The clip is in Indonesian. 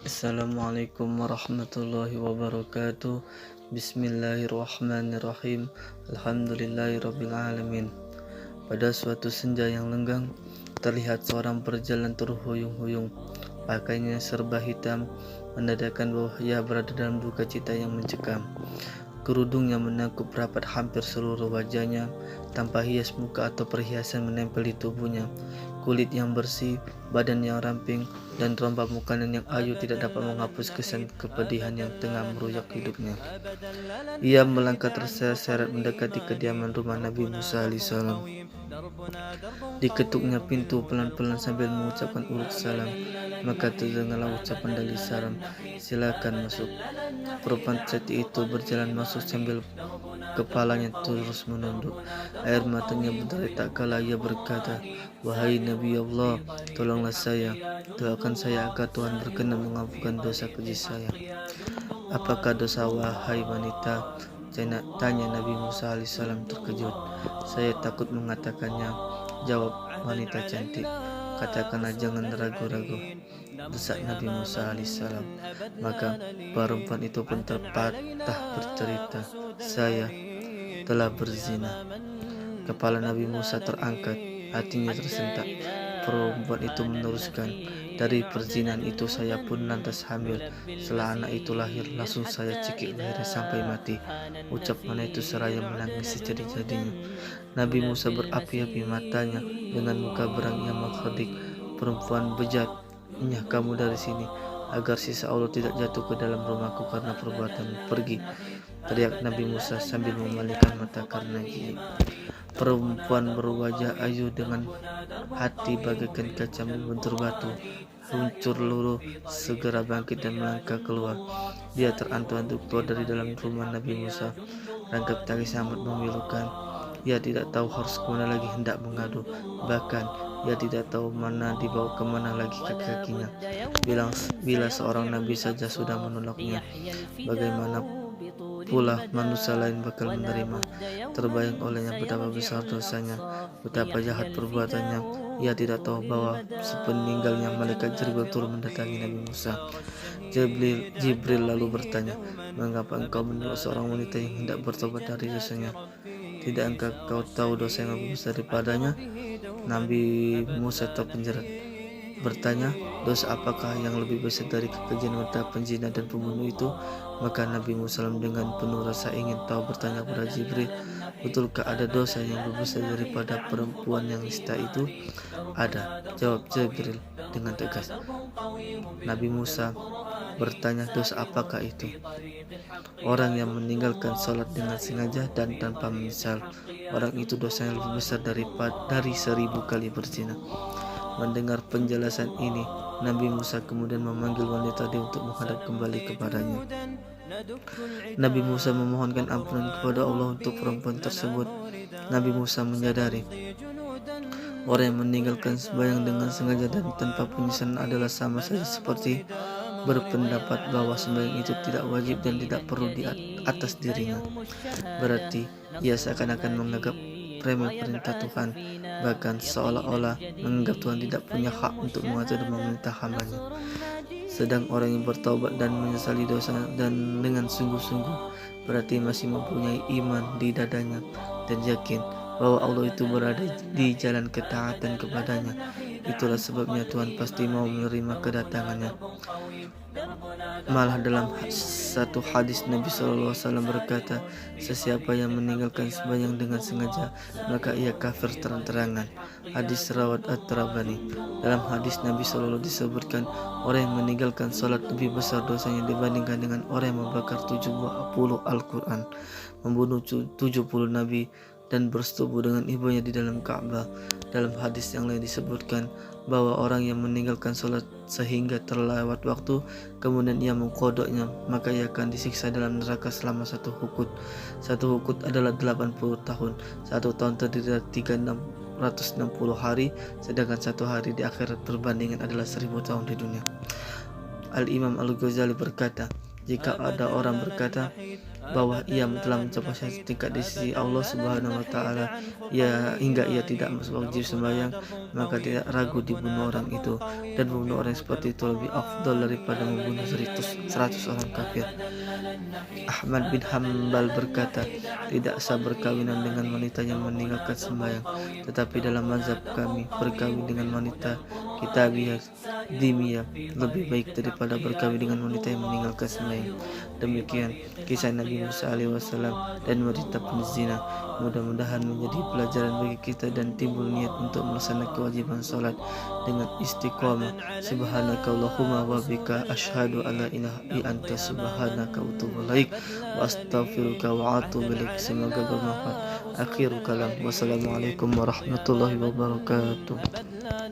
Assalamualaikum warahmatullahi wabarakatuh. Bismillahirrahmanirrahim. Alhamdulillahirabbil alamin. Pada suatu senja yang lenggang, terlihat seorang berjalan terhuyung-huyung. Pakaiannya serba hitam, menandakan bahwa ia berada dalam duka cita yang mencekam. Kerudungnya menangkup rapat hampir seluruh wajahnya, tanpa hias muka atau perhiasan menempel di tubuhnya. Kulit yang bersih, badan yang ramping, dan rompak mukanya yang ayu tidak dapat menghapus kesan kepedihan yang tengah meruyak hidupnya. Ia melangkah terseret-seret mendekati kediaman rumah Nabi Musa alaihissalam. Diketuknya pintu pelan-pelan sambil mengucapkan urut salam. Maka terdengarlah ucapan dari salam, "Silakan masuk." Perempuan cantik itu berjalan masuk sambil kepalanya terus menunduk. Air matanya berderai tak kala ia berkata, "Wahai Nabi Allah, tolonglah saya. Doakan saya agar Tuhan berkenan mengampunkan dosa keji saya." "Apakah dosa wahai wanita?" tanya Nabi Musa alaihissalam terkejut. "Saya takut mengatakannya," jawab wanita cantik. "Katakanlah, jangan ragu-ragu," desak Nabi Musa alaihissalam. Maka perempuan itu pun terpatah bercerita, "Saya telah berzina." Kepala Nabi Musa terangkat, hatinya tersentak. Perempuan itu meneruskan, "Dari perzinahan itu saya pun lantas hamil. Setelah anak itu lahir, langsung saya cekik lehernya sampai mati." Ucap wanita itu seraya menangis sejadi-jadinya. Nabi Musa berapi-api matanya, dengan muka berang ia menghardik. "Perempuan bejat, enyah kamu dari sini, agar sisa Allah tidak jatuh ke dalam rumahku karena perbuatan. Pergi!" teriak Nabi Musa sambil memalingkan mata karena jijik. Perempuan berwajah ayu dengan hati bagaikan kaca membentur batu, hancur luluh, segera bangkit dan melangkah keluar. Dia terantuk-antuk keluar dari dalam rumah Nabi Musa. Rangkap tangis amat memilukan. Ia tidak tahu harus kemana lagi hendak mengadu. Bahkan ia tidak tahu mana dibawa kemana lagi kaki-kakinya. Bila seorang nabi saja sudah menolaknya, bagaimana pula manusia lain bakal menerima. Terbayang olehnya betapa besar dosanya, betapa jahat perbuatannya. Ia tidak tahu bahwa sepeninggalnya malaikat Jibril turun mendatangi Nabi Musa. Jibril lalu bertanya, "Mengapa engkau menolak seorang wanita yang hendak bertobat dari dosanya? Tidakkah kau tahu dosa yang lebih besar daripadanya?" Nabi Musa terpenjerat, bertanya, "Dosa apakah yang lebih besar dari kekejian wanita penzina dan pembunuh itu?" Maka Nabi Musa dengan penuh rasa ingin tahu bertanya kepada Jibril, "Betulkah ada dosa yang lebih besar daripada perempuan yang nista itu?" "Ada," jawab Jibril dengan tegas. Nabi Musa bertanya, "Dosa apakah itu?" "Orang yang meninggalkan sholat dengan sengaja dan tanpa menyesal, orang itu dosanya lebih besar dari 1000 kali berzina." Mendengar penjelasan ini, Nabi Musa kemudian memanggil wanita tadi untuk menghadap kembali kepadanya. Nabi Musa memohonkan ampunan kepada Allah untuk perempuan tersebut. Nabi Musa menyadari orang yang meninggalkan sembahyang dengan sengaja dan tanpa penyesalan adalah sama saja seperti berpendapat bahwa sembahyang itu tidak wajib dan tidak perlu di atas dirinya. Berarti ia seakan-akan menganggap remeh perintah Tuhan, bahkan seolah-olah menganggap Tuhan tidak punya hak untuk mengatur dan memerintah hambanya. Sedang orang yang bertaubat dan menyesali dosa dan dengan sungguh-sungguh berarti masih mempunyai iman di dadanya dan yakin bahwa Allah itu berada di jalan ketaatan kepadanya. Itulah sebabnya Tuhan pasti mau menerima kedatangannya. Malah dalam satu hadis Nabi SAW berkata, "Sesiapa yang meninggalkan sembahyang dengan sengaja, maka ia kafir terang-terangan." Hadis rawat At-Tabrani. Dalam hadis Nabi SAW disebutkan, orang yang meninggalkan salat lebih besar dosanya dibandingkan dengan orang yang membakar 70 Al-Quran, membunuh 70 Nabi, dan bersetubuh dengan ibunya di dalam Ka'bah. Dalam hadis yang lain disebutkan bahwa orang yang meninggalkan sholat sehingga terlewat waktu, kemudian ia mengkodoknya, maka ia akan disiksa dalam neraka selama satu hukut. Satu hukut adalah 80 tahun. Satu tahun terdiri dari 360 hari, sedangkan satu hari di akhirat perbandingan adalah 1000 tahun di dunia. Al-Imam Al-Ghazali berkata, Jika ada orang berkata bahwa ia telah mencapai satu tingkat di sisi Allah Subhanahu wa taala hingga ia tidak masuk wajib sembahyang, maka tidak ragu dibunuh orang itu, dan membunuh orang seperti itu lebih afdal daripada membunuh 100 orang kafir. Ahmad bin Hambal berkata, tidak sah berkawinan dengan wanita yang meninggalkan sembahyang, tetapi dalam mazhab kami berkawin dengan wanita kitabiyah dimiyah lebih baik daripada berkawin dengan wanita yang meninggalkan sembahyang. Demikian kisah Nabi Musa alaihi dan wanita penzina. Mudah-mudahan menjadi pelajaran bagi kita dan timbul niat untuk melaksanakan kewajiban salat dengan istiqamah. Subhanakallahumma wa bika asyhadu an la ilaha illa anta subhanaka wa atubu ilaik wa astaghfiruka wa atubu ilaik. Semoga bermanfaat. Akhirul kalam. Wassalamualaikum warahmatullahi wabarakatuh.